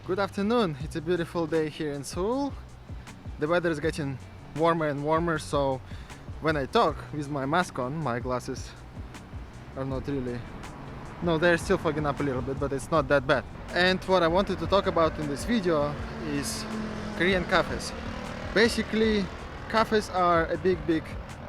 Good afternoon. It's a beautiful day here in Seoul. The weather is getting warmer and warmer, so when I talk with my mask on, my glasses are not really... No, they're still fogging up a little bit, but it's not that bad. And what I wanted to talk about in this video is Korean cafes. Basically, cafes are a big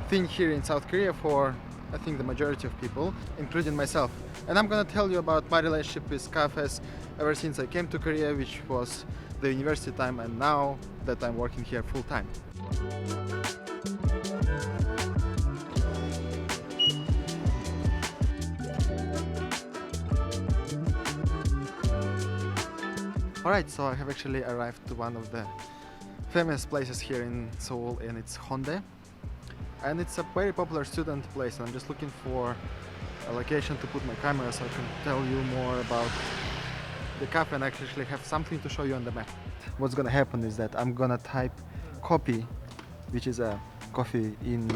thing here in South Korea for, I think, the majority of people, including myself. And I'm gonna tell you about my relationship with cafes ever since I came to Korea, which was the university time, and now that I'm working here full time. Alright, so I have actually arrived to one of the famous places here in Seoul, and it's Hyundai. And it's a very popular student place, and I'm just looking for a location to put my camera so I can tell you more about the cafe and actually have something to show you on the map. What's gonna happen is that I'm gonna type coffee, which is a coffee, in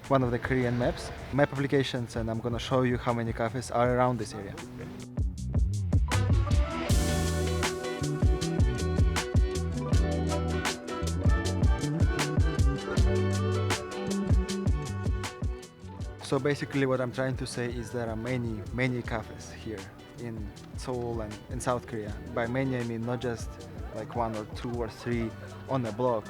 one of the Korean map applications, and I'm gonna show you how many cafes are around this area. So basically what I'm trying to say is there are many cafes here in Seoul and in South Korea. By many I mean not just like one or two or three on a block,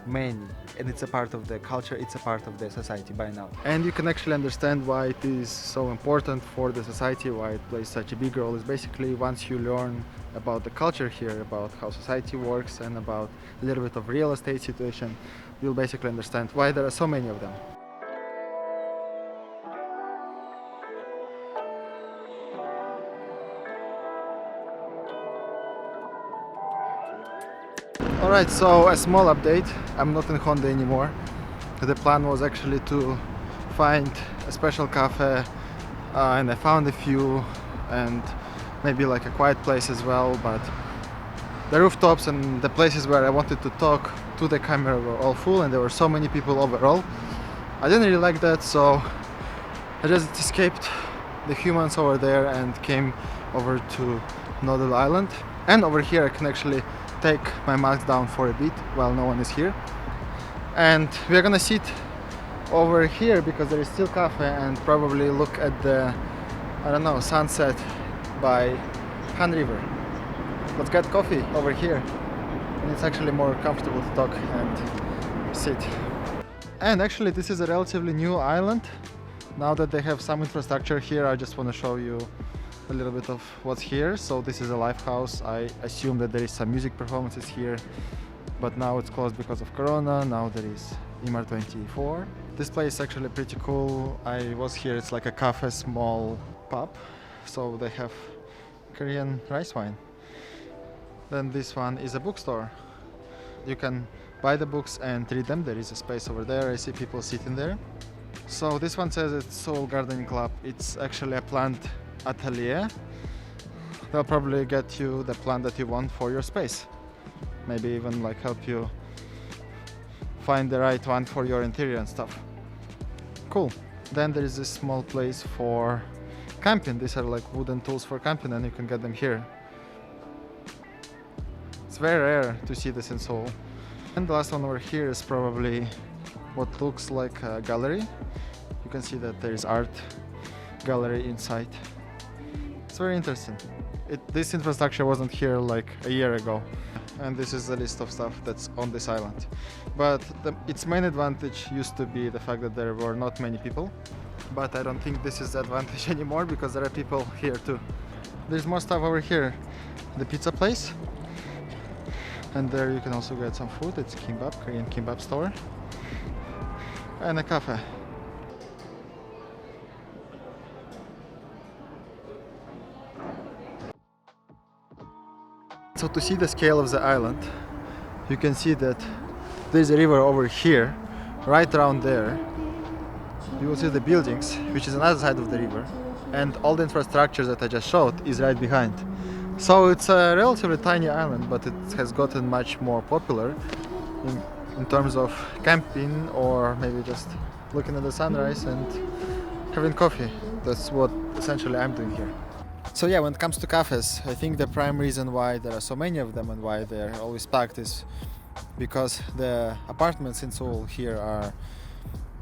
many. And it's a part of the culture, it's a part of the society by now. And you can actually understand why it is so important for the society, why it plays such a big role. Is basically once you learn about the culture here, about how society works and about a little bit of real estate situation, you'll basically understand why there are so many of them. Alright, so a small update. I'm not in Hyundai anymore. The plan was actually to find a special cafe, and I found a few, and maybe like a quiet place as well, but the rooftops and the places where I wanted to talk to the camera were all full, and there were so many people overall. I didn't really like that, so I just escaped the humans over there and came over to Noodle Island. And over here I can actually take my mask down for a bit while no one is here. And we're gonna sit over here because there is still cafe and probably look at the, I don't know, sunset by Han River. Let's get coffee over here. And it's actually more comfortable to talk and sit. And actually this is a relatively new island. Now that they have some infrastructure here, I just want to show you a little bit of what's here. So this is a live house. I assume that there is some music performances here, but now it's closed because of Corona. Now there is Imar 24. This place is actually pretty cool. I was here. It's like a cafe, small pub. So they have Korean rice wine. Then this one is a bookstore. You can buy the books and read them. There is a space over there. I see people sitting there. So this one says it's Seoul Gardening Club. It's actually a plant atelier. They'll probably get you the plant that you want for your space. Maybe even like help you find the right one for your interior and stuff. Cool. Then there is this small place for camping. These are like wooden tools for camping, and you can get them here. It's very rare to see this in Seoul. And the last one over here is probably what looks like a gallery. You can see that there is art gallery inside. It's very interesting. This infrastructure wasn't here like a year ago, and this is a list of stuff that's on this island. But its main advantage used to be the fact that there were not many people, but I don't think this is the advantage anymore because there are people here too. There's more stuff over here. The pizza place, and there you can also get some food. It's kimbap, Korean kimbap store, and a cafe. So to see the scale of the island, you can see that there's a river over here, right around there. You will see the buildings, which is another side of the river, and all the infrastructure that I just showed is right behind. So it's a relatively tiny island, but it has gotten much more popular in terms of camping, or maybe just looking at the sunrise and having coffee. That's what essentially I'm doing here. So yeah, when it comes to cafes, I think the prime reason why there are so many of them and why they're always packed is because the apartments in Seoul here are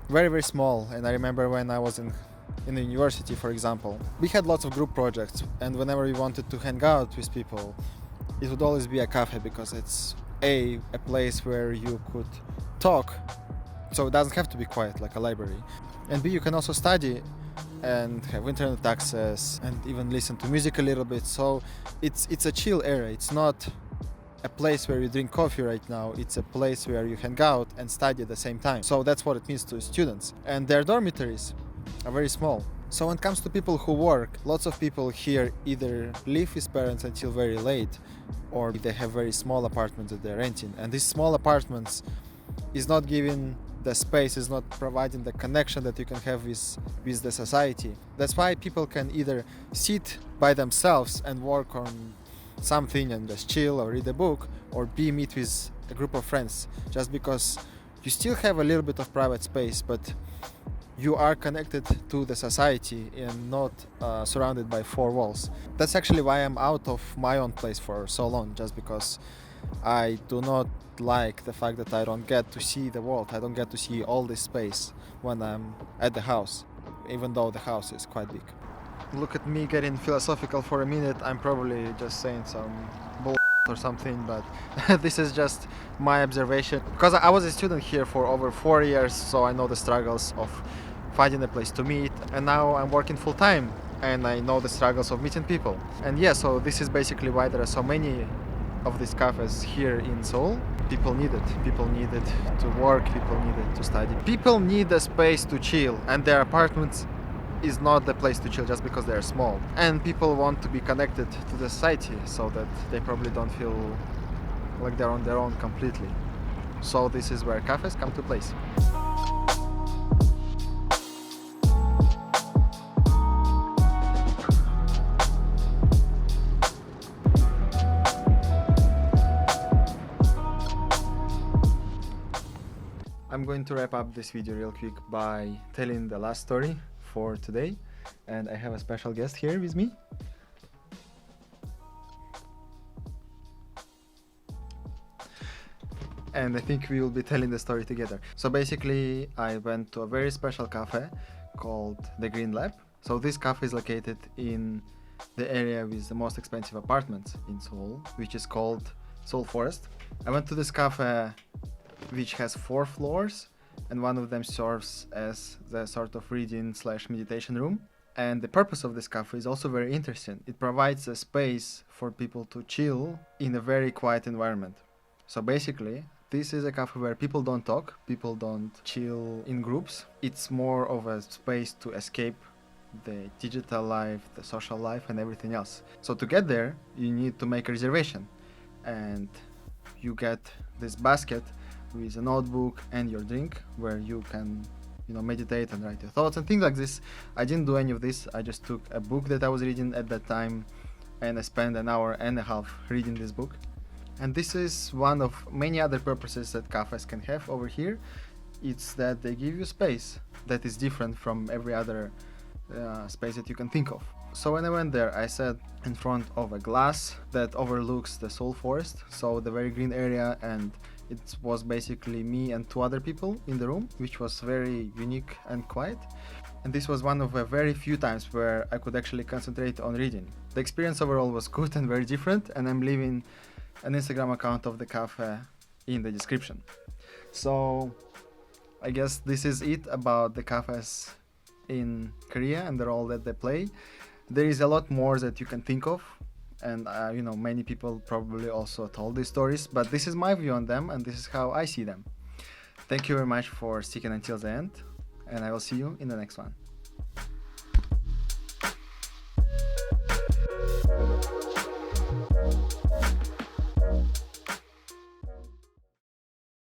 very very small. And I remember when I was in the university, for example, we had lots of group projects, and whenever we wanted to hang out with people, it would always be a cafe, because it's a place where you could talk, so it doesn't have to be quiet like a library, and b, you can also study and have internet access and even listen to music a little bit. So it's a chill area. It's not a place where you drink coffee right now. It's a place where you hang out and study at the same time. So that's what it means to students. And their dormitories are very small. So when it comes to people who work, lots of people here either live with parents until very late, or they have very small apartments that they're renting. And these small apartments is not giving the space, is not providing the connection that you can have with the society. That's why people can either sit by themselves and work on something and just chill or read a book, or be meet with a group of friends, just because you still have a little bit of private space, but you are connected to the society and not surrounded by four walls. That's actually why I'm out of my own place for so long, just because I do not like the fact that I don't get to see the world. I don't get to see all this space when I'm at the house, even though the house is quite big. Look at me getting philosophical for a minute. I'm probably just saying some bull or something, but this is just my observation, because I was a student here for over 4 years, so I know the struggles of finding a place to meet, and now I'm working full time and I know the struggles of meeting people. And yeah, so this is basically why there are so many of these cafes here in Seoul. People need it. People need it to work, people need it to study. People need a space to chill, and their apartments is not the place to chill just because they're small. And people want to be connected to the society, so that they probably don't feel like they're on their own completely. So this is where cafes come to place. I'm going to wrap up this video real quick by telling the last story for today, and I have a special guest here with me. And I think we will be telling the story together. So basically, I went to a very special cafe called the Green Lab. So this cafe is located in the area with the most expensive apartments in Seoul, which is called Seoul Forest. I went to this cafe which has 4 floors, and one of them serves as the sort of reading/meditation room. And the purpose of this cafe is also very interesting. It provides a space for people to chill in a very quiet environment. So basically, this is a cafe where people don't talk, people don't chill in groups. It's more of a space to escape the digital life, the social life, and everything else. So to get there, you need to make a reservation, and you get this basket with a notebook and your drink, where you can meditate and write your thoughts and things like this. I didn't do any of this. I just took a book that I was reading at that time, and I spent an hour and a half reading this book. And this is one of many other purposes that cafes can have over here. It's that they give you space that is different from every other space that you can think of. So when I went there, I sat in front of a glass that overlooks the Seoul Forest, so the very green area, and it was basically me and 2 other people in the room, which was very unique and quiet. And this was one of a very few times where I could actually concentrate on reading. The experience overall was good and very different, and I'm leaving an Instagram account of the cafe in the description. So I guess this is it about the cafes in Korea and the role that they play. There is a lot more that you can think of, and many people probably also told these stories, but this is my view on them, and this is how I see them. Thank you very much for sticking until the end, and I will see you in the next one.